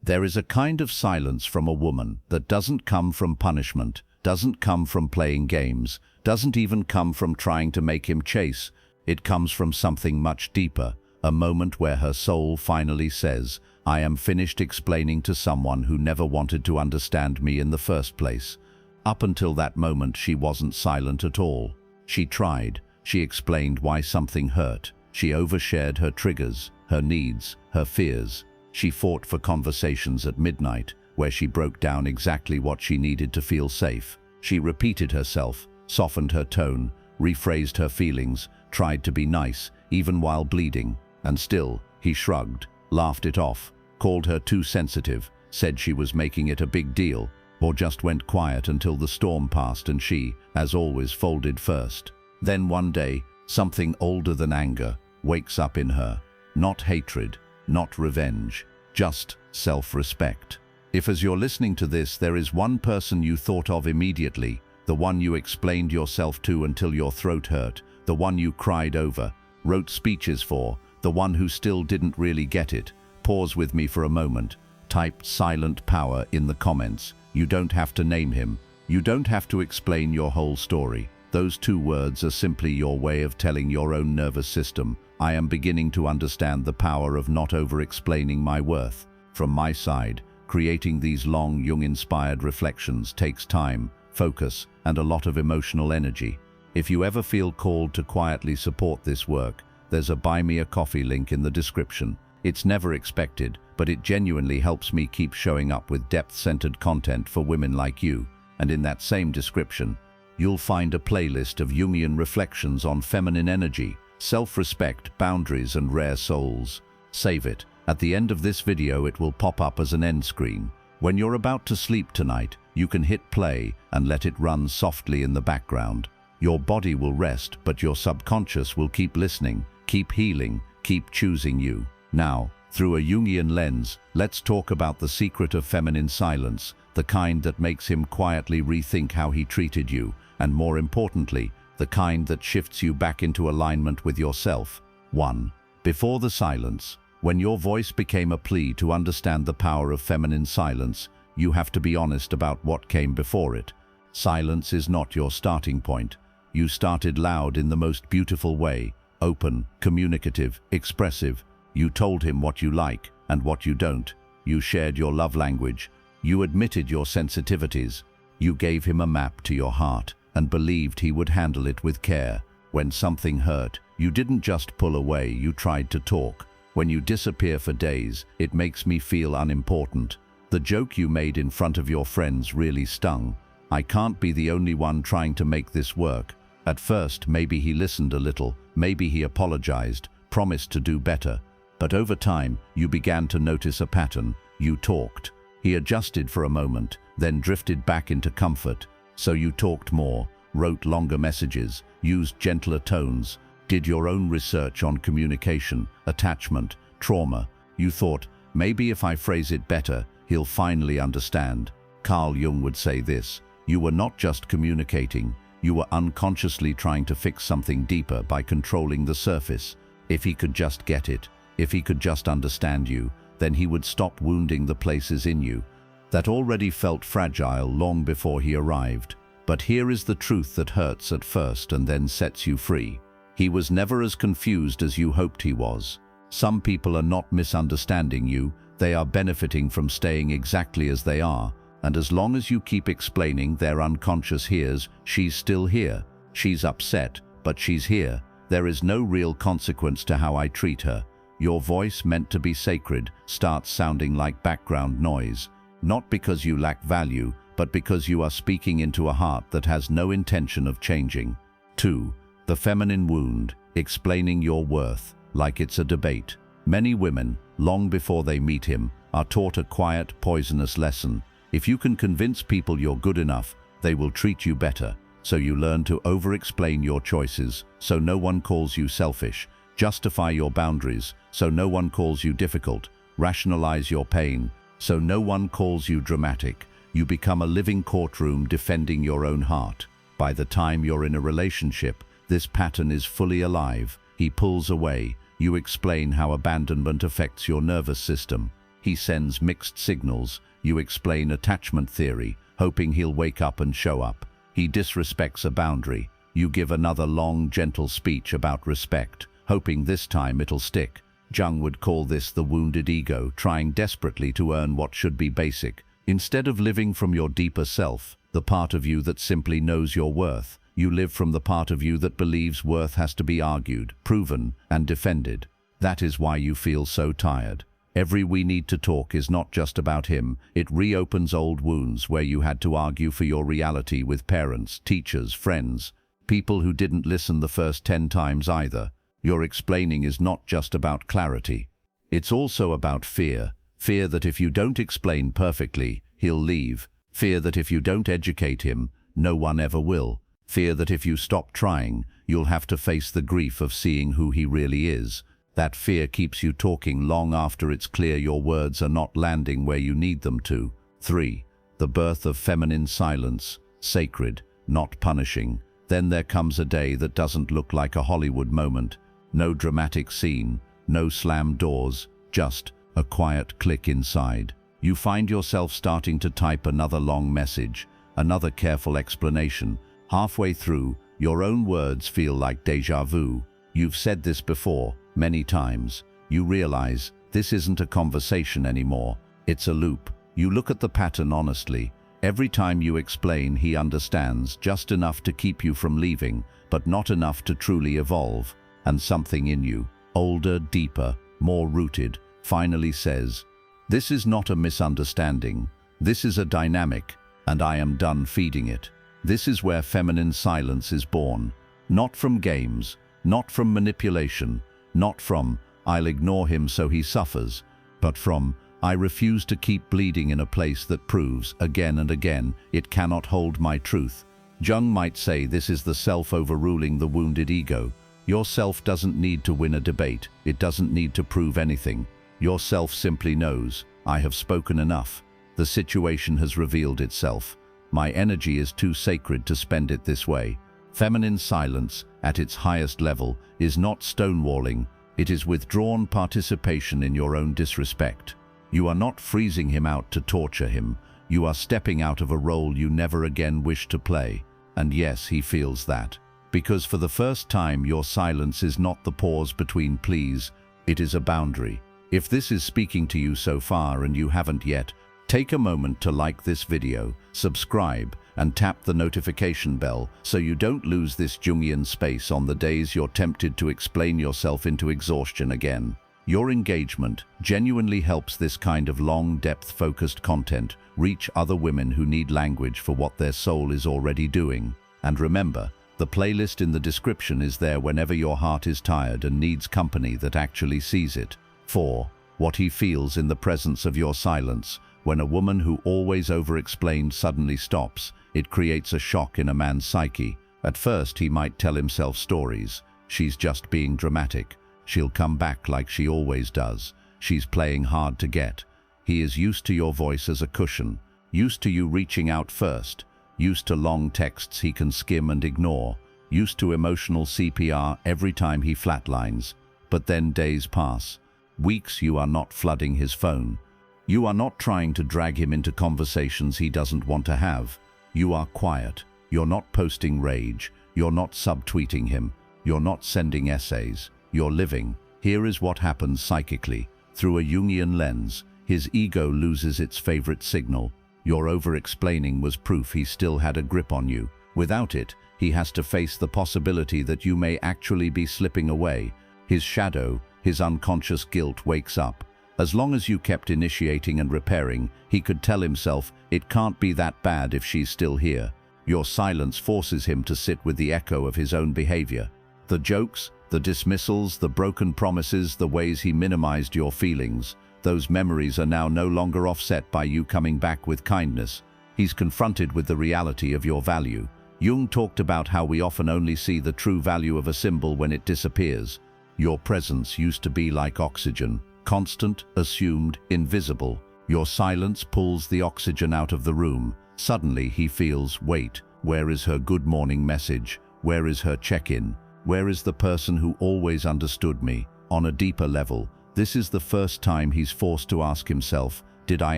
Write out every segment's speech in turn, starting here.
There is a kind of silence from a woman that doesn't come from punishment, doesn't come from playing games, doesn't even come from trying to make him chase. It comes from something much deeper, a moment where her soul finally says, I am finished explaining to someone who never wanted to understand me in the first place. Up until that moment, she wasn't silent at all. She tried. She explained why something hurt. She overshared her triggers, her needs, her fears. She fought for conversations at midnight, where she broke down exactly what she needed to feel safe. She repeated herself, softened her tone, rephrased her feelings, tried to be nice, even while bleeding. And still, he shrugged, laughed it off, called her too sensitive, said she was making it a big deal, or just went quiet until the storm passed and she, as always, folded first. Then one day, something older than anger wakes up in her. Not hatred, not revenge, just self-respect. If as you're listening to this, there is one person you thought of immediately, the one you explained yourself to until your throat hurt, the one you cried over, wrote speeches for, the one who still didn't really get it, pause with me for a moment. Type silent power in the comments. You don't have to name him. You don't have to explain your whole story. Those two words are simply your way of telling your own nervous system, I am beginning to understand the power of not over-explaining my worth. From my side, creating these long Jung-inspired reflections takes time, focus, and a lot of emotional energy. If you ever feel called to quietly support this work, there's a Buy Me a Coffee link in the description. It's never expected, but it genuinely helps me keep showing up with depth-centered content for women like you. And in that same description, you'll find a playlist of Jungian reflections on feminine energy, self-respect, boundaries, and rare souls. Save it. At the end of this video, it will pop up as an end screen. When you're about to sleep tonight, you can hit play and let it run softly in the background. Your body will rest, but your subconscious will keep listening, keep healing, keep choosing you. Now, through a Jungian lens, let's talk about the secret of feminine silence, the kind that makes him quietly rethink how he treated you, and more importantly, the kind that shifts you back into alignment with yourself. 1. Before the silence. When your voice became a plea to understand the power of feminine silence, you have to be honest about what came before it. Silence is not your starting point. You started loud in the most beautiful way, open, communicative, expressive. You told him what you like and what you don't. You shared your love language. You admitted your sensitivities. You gave him a map to your heart and believed he would handle it with care. When something hurt, you didn't just pull away, you tried to talk. When you disappear for days, it makes me feel unimportant. The joke you made in front of your friends really stung. I can't be the only one trying to make this work. At first, maybe he listened a little, maybe he apologized, promised to do better. But over time, you began to notice a pattern. You talked. He adjusted for a moment, then drifted back into comfort. So you talked more, wrote longer messages, used gentler tones, did your own research on communication, attachment, trauma. You thought, maybe if I phrase it better, he'll finally understand. Carl Jung would say this: you were not just communicating, you were unconsciously trying to fix something deeper by controlling the surface. If he could just get it, if he could just understand you, then he would stop wounding the places in you that already felt fragile long before he arrived. But here is the truth that hurts at first and then sets you free. He was never as confused as you hoped he was. Some people are not misunderstanding you, they are benefiting from staying exactly as they are. And as long as you keep explaining, their unconscious hears, she's still here. She's upset, but she's here. There is no real consequence to how I treat her. Your voice, meant to be sacred, starts sounding like background noise. Not because you lack value, but because you are speaking into a heart that has no intention of changing. 2. The feminine wound, explaining your worth, like it's a debate. Many women, long before they meet him, are taught a quiet, poisonous lesson. If you can convince people you're good enough, they will treat you better. So you learn to over-explain your choices, so no one calls you selfish. Justify your boundaries, so no one calls you difficult. Rationalize your pain, so no one calls you dramatic. You become a living courtroom defending your own heart. By the time you're in a relationship, this pattern is fully alive. He pulls away. You explain how abandonment affects your nervous system. He sends mixed signals. You explain attachment theory, hoping he'll wake up and show up. He disrespects a boundary. You give another long, gentle speech about respect, hoping this time it'll stick. Jung would call this the wounded ego, trying desperately to earn what should be basic. Instead of living from your deeper self, the part of you that simply knows your worth, you live from the part of you that believes worth has to be argued, proven, and defended. That is why you feel so tired. Every "we need to talk" is not just about him. It reopens old wounds where you had to argue for your reality with parents, teachers, friends, people who didn't listen the first 10 times either. Your explaining is not just about clarity. It's also about fear. Fear that if you don't explain perfectly, he'll leave. Fear that if you don't educate him, no one ever will. Fear that if you stop trying, you'll have to face the grief of seeing who he really is. That fear keeps you talking long after it's clear your words are not landing where you need them to. 3. The birth of feminine silence, sacred, not punishing. Then there comes a day that doesn't look like a Hollywood moment. No dramatic scene, no slammed doors, just a quiet click inside. You find yourself starting to type another long message, another careful explanation. Halfway through, your own words feel like déjà vu. You've said this before, many times. You realize this isn't a conversation anymore. It's a loop. You look at the pattern honestly. Every time you explain, he understands, just enough to keep you from leaving, but not enough to truly evolve. And something in you, older, deeper, more rooted, finally says, "This is not a misunderstanding. This is a dynamic, and I am done feeding it." This is where feminine silence is born. Not from games, not from manipulation, not from "I'll ignore him so he suffers," but from "I refuse to keep bleeding in a place that proves, again and again, it cannot hold my truth." Jung might say this is the self overruling the wounded ego. Your self doesn't need to win a debate. It doesn't need to prove anything. Your self simply knows, "I have spoken enough. The situation has revealed itself. My energy is too sacred to spend it this way." Feminine silence, at its highest level, is not stonewalling. It is withdrawn participation in your own disrespect. You are not freezing him out to torture him. You are stepping out of a role you never again wish to play. And yes, he feels that. Because for the first time, your silence is not the pause between pleas, it is a boundary. If this is speaking to you so far and you haven't yet, take a moment to like this video, subscribe, and tap the notification bell so you don't lose this Jungian space on the days you're tempted to explain yourself into exhaustion again. Your engagement genuinely helps this kind of long, depth-focused content reach other women who need language for what their soul is already doing. And remember, the playlist in the description is there whenever your heart is tired and needs company that actually sees it. 4. What he feels in the presence of your silence. When a woman who always over-explained suddenly stops, it creates a shock in a man's psyche. At first, he might tell himself stories. She's just being dramatic. She'll come back like she always does. She's playing hard to get. He is used to your voice as a cushion, used to you reaching out first, used to long texts he can skim and ignore, used to emotional CPR every time he flatlines. But then days pass. Weeks you are not flooding his phone. You are not trying to drag him into conversations he doesn't want to have. You are quiet. You're not posting rage. You're not subtweeting him. You're not sending essays. You're living. Here is what happens psychically. Through a Jungian lens, his ego loses its favorite signal. Your over-explaining was proof he still had a grip on you. Without it, he has to face the possibility that you may actually be slipping away. His shadow, his unconscious guilt wakes up. As long as you kept initiating and repairing, he could tell himself, it can't be that bad if she's still here. Your silence forces him to sit with the echo of his own behavior. The jokes, the dismissals, the broken promises, the ways he minimized your feelings, those memories are now no longer offset by you coming back with kindness. He's confronted with the reality of your value. Jung talked about how we often only see the true value of a symbol when it disappears. Your presence used to be like oxygen, constant, assumed, invisible. Your silence pulls the oxygen out of the room. Suddenly he feels, wait, where is her good morning message? Where is her check-in? Where is the person who always understood me? On a deeper level, This is the first time he's forced to ask himself, did I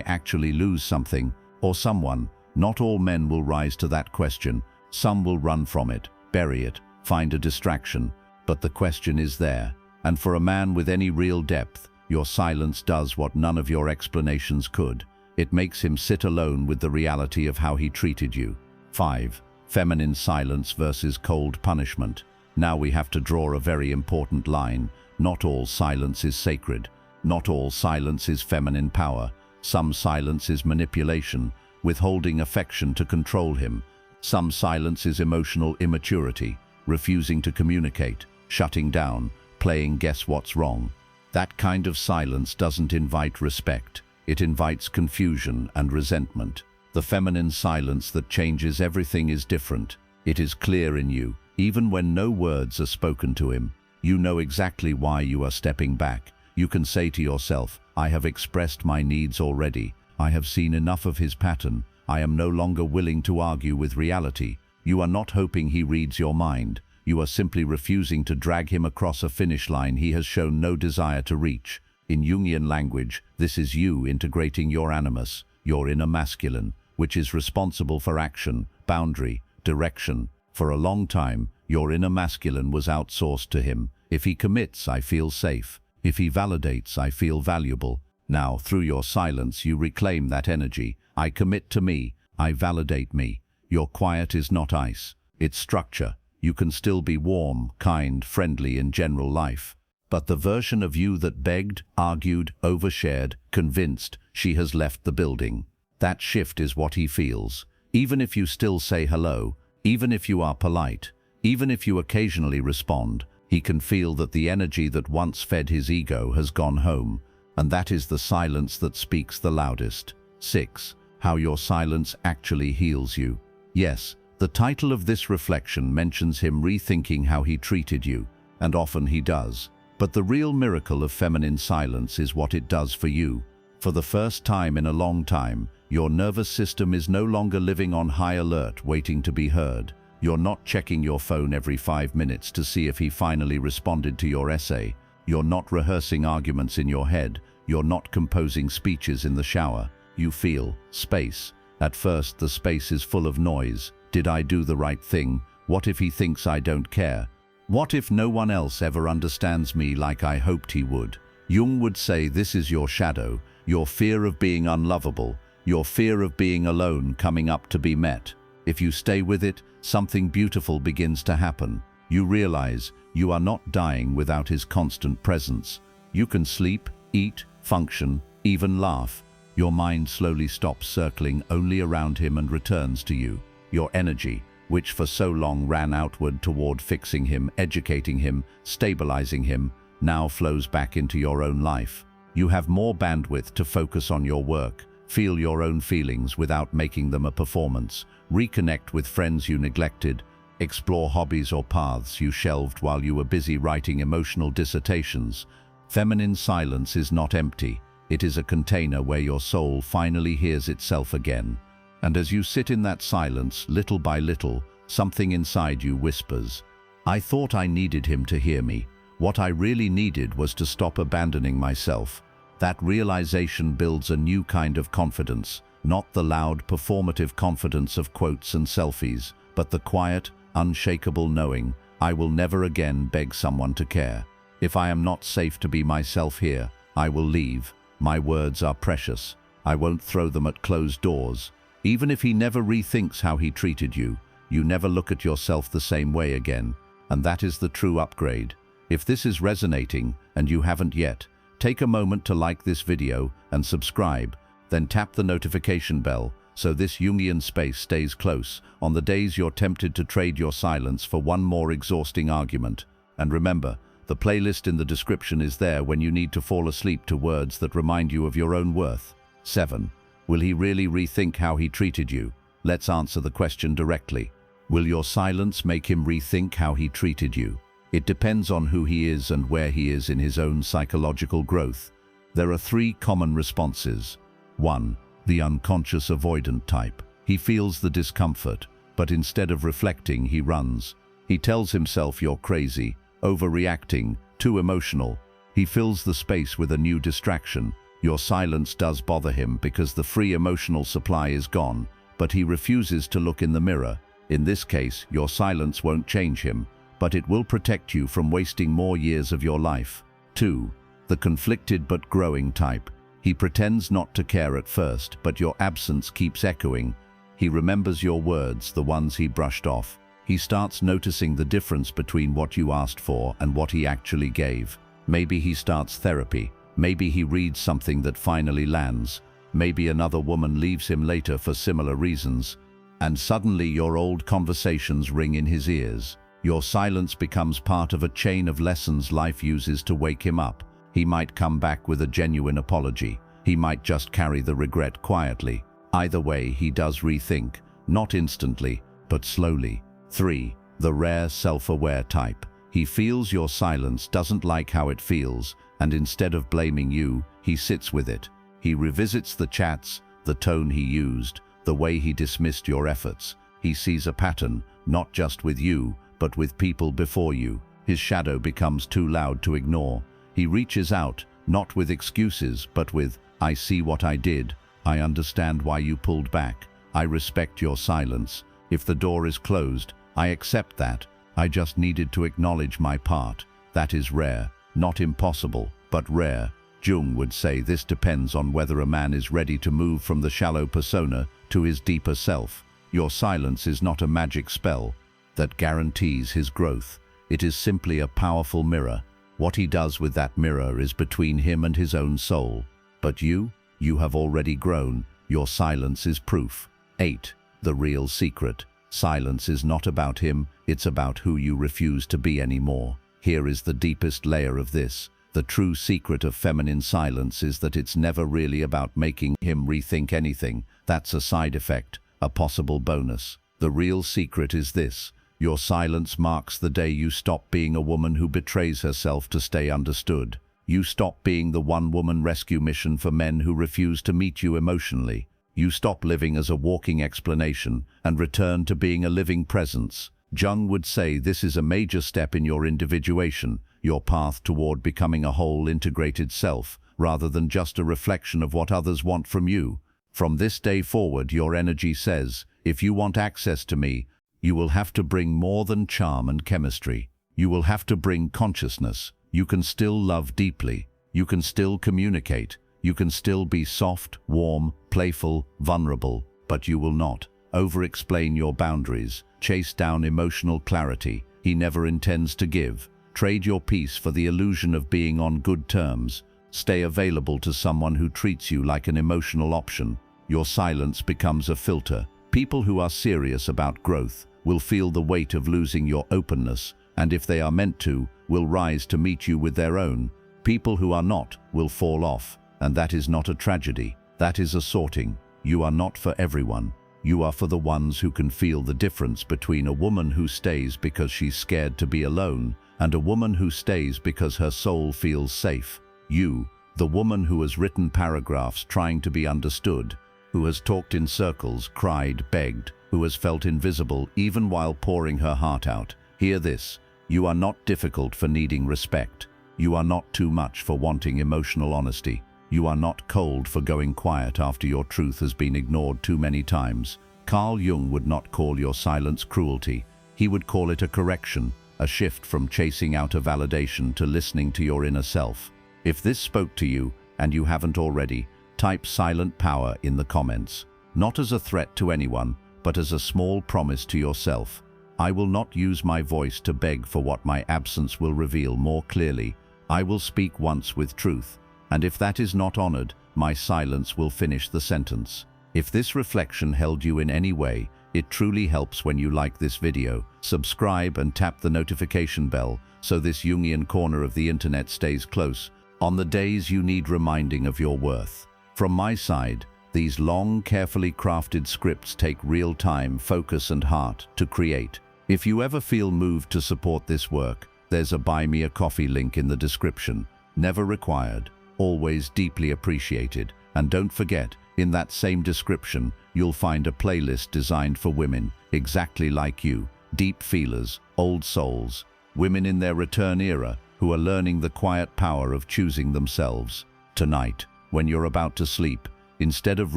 actually lose something or someone? Not all men will rise to that question. Some will run from it, bury it, find a distraction. But the question is there. And for a man with any real depth, your silence does what none of your explanations could. It makes him sit alone with the reality of how he treated you. 5. Feminine silence versus cold punishment. Now we have to draw a very important line. Not all silence is sacred. Not all silence is feminine power. Some silence is manipulation, withholding affection to control him. Some silence is emotional immaturity, refusing to communicate, shutting down, playing guess what's wrong. That kind of silence doesn't invite respect. It invites confusion and resentment. The feminine silence that changes everything is different. It is clear in you. Even when no words are spoken to him, you know exactly why you are stepping back. You can say to yourself, I have expressed my needs already. I have seen enough of his pattern. I am no longer willing to argue with reality. You are not hoping he reads your mind. You are simply refusing to drag him across a finish line he has shown no desire to reach. In Jungian language, this is you integrating your animus, your inner masculine, which is responsible for action, boundary, direction. For a long time, your inner masculine was outsourced to him. If he commits, I feel safe. If he validates, I feel valuable. Now, through your silence, you reclaim that energy. I commit to me. I validate me. Your quiet is not ice. It's structure. You can still be warm, kind, friendly in general life. But the version of you that begged, argued, overshared, convinced, she has left the building. That shift is what he feels. Even if you still say hello, even if you are polite, even if you occasionally respond, he can feel that the energy that once fed his ego has gone home. And that is the silence that speaks the loudest. 6. How your silence actually heals you. Yes, the title of this reflection mentions him rethinking how he treated you, and often he does. But the real miracle of feminine silence is what it does for you. For the first time in a long time, your nervous system is no longer living on high alert, waiting to be heard. You're not checking your phone every 5 minutes to see if he finally responded to your essay. You're not rehearsing arguments in your head. You're not composing speeches in the shower. You feel space. At first, the space is full of noise. Did I do the right thing? What if he thinks I don't care? What if no one else ever understands me like I hoped he would? Jung would say this is your shadow, your fear of being unlovable, your fear of being alone coming up to be met. If you stay with it, something beautiful begins to happen. You realize you are not dying without his constant presence. You can sleep, eat, function, even laugh. Your mind slowly stops circling only around him and returns to you. Your energy, which for so long ran outward toward fixing him, educating him, stabilizing him, now flows back into your own life. You have more bandwidth to focus on your work, feel your own feelings without making them a performance, reconnect with friends you neglected, explore hobbies or paths you shelved while you were busy writing emotional dissertations. Feminine silence is not empty. It is a container where your soul finally hears itself again. And as you sit in that silence, little by little, something inside you whispers, I thought I needed him to hear me. What I really needed was to stop abandoning myself. That realization builds a new kind of confidence, not the loud, performative confidence of quotes and selfies, but the quiet, unshakable knowing, I will never again beg someone to care. If I am not safe to be myself here, I will leave. My words are precious. I won't throw them at closed doors. Even if he never rethinks how he treated you, you never look at yourself the same way again. And that is the true upgrade. If this is resonating, and you haven't yet, take a moment to like this video and subscribe, then tap the notification bell so this Jungian space stays close on the days you're tempted to trade your silence for one more exhausting argument. And remember, the playlist in the description is there when you need to fall asleep to words that remind you of your own worth. 7. Will he really rethink how he treated you? Let's answer the question directly. Will your silence make him rethink how he treated you? It depends on who he is and where he is in his own psychological growth. There are 3 common responses. 1. The unconscious avoidant type. He feels the discomfort, but instead of reflecting, he runs. He tells himself you're crazy, overreacting, too emotional. He fills the space with a new distraction. Your silence does bother him because the free emotional supply is gone, but he refuses to look in the mirror. In this case, your silence won't change him, but it will protect you from wasting more years of your life. 2. The conflicted but growing type. He pretends not to care at first, but your absence keeps echoing. He remembers your words, the ones he brushed off. He starts noticing the difference between what you asked for and what he actually gave. Maybe he starts therapy. Maybe he reads something that finally lands. Maybe another woman leaves him later for similar reasons. And suddenly your old conversations ring in his ears. Your silence becomes part of a chain of lessons life uses to wake him up. He might come back with a genuine apology. He might just carry the regret quietly. Either way, he does rethink, not instantly, but slowly. 3. The rare self-aware type. He feels your silence, doesn't like how it feels, and instead of blaming you, he sits with it. He revisits the chats, the tone he used, the way he dismissed your efforts. He sees a pattern, not just with you, but with people before you. His shadow becomes too loud to ignore. He reaches out, not with excuses, but with, "I see what I did. I understand why you pulled back. I respect your silence. If the door is closed, I accept that. I just needed to acknowledge my part." That is rare, not impossible, but rare. Jung would say this depends on whether a man is ready to move from the shallow persona to his deeper self. Your silence is not a magic spell that guarantees his growth. It is simply a powerful mirror. What he does with that mirror is between him and his own soul. But you have already grown. Your silence is proof. 8. The real secret. Silence is not about him, it's about who you refuse to be anymore. Here is the deepest layer of this. The true secret of feminine silence is that it's never really about making him rethink anything. That's a side effect, a possible bonus. The real secret is this. Your silence marks the day you stop being a woman who betrays herself to stay understood. You stop being the one-woman rescue mission for men who refuse to meet you emotionally. You stop living as a walking explanation and return to being a living presence. Jung would say this is a major step in your individuation, your path toward becoming a whole integrated self, rather than just a reflection of what others want from you. From this day forward, your energy says, if you want access to me, you will have to bring more than charm and chemistry. You will have to bring consciousness. You can still love deeply. You can still communicate. You can still be soft, warm, playful, vulnerable, but you will not over-explain your boundaries, chase down emotional clarity he never intends to give, trade your peace for the illusion of being on good terms, stay available to someone who treats you like an emotional option. Your silence becomes a filter. People who are serious about growth will feel the weight of losing your openness, and if they are meant to, will rise to meet you with their own. People who are not will fall off, and that is not a tragedy. That is a sorting. You are not for everyone. You are for the ones who can feel the difference between a woman who stays because she's scared to be alone and a woman who stays because her soul feels safe. You, the woman who has written paragraphs trying to be understood, who has talked in circles, cried, begged, who has felt invisible even while pouring her heart out. Hear this. You are not difficult for needing respect. You are not too much for wanting emotional honesty. You are not cold for going quiet after your truth has been ignored too many times. Carl Jung would not call your silence cruelty. He would call it a correction, a shift from chasing out a validation to listening to your inner self. If this spoke to you, and you haven't already, type silent power in the comments. Not as a threat to anyone, but as a small promise to yourself. I will not use my voice to beg for what my absence will reveal more clearly. I will speak once with truth. And if that is not honored, my silence will finish the sentence. If this reflection held you in any way, it truly helps when you like this video, subscribe and tap the notification bell so this Jungian corner of the internet stays close on the days you need reminding of your worth. From my side, these long, carefully crafted scripts take real time, focus and heart to create. If you ever feel moved to support this work, there's a Buy Me a Coffee link in the description. Never required. Always deeply appreciated. And don't forget, in that same description, you'll find a playlist designed for women exactly like you, deep feelers, old souls, women in their return era, who are learning the quiet power of choosing themselves. Tonight, when you're about to sleep, instead of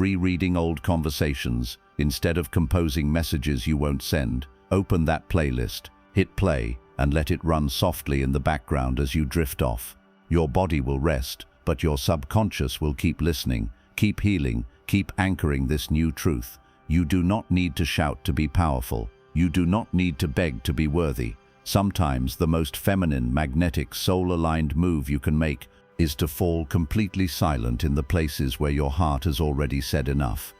rereading old conversations, instead of composing messages you won't send, open that playlist, hit play, and let it run softly in the background as you drift off. Your body will rest, but your subconscious will keep listening, keep healing, keep anchoring this new truth. You do not need to shout to be powerful. You do not need to beg to be worthy. Sometimes the most feminine, magnetic, soul-aligned move you can make is to fall completely silent in the places where your heart has already said enough.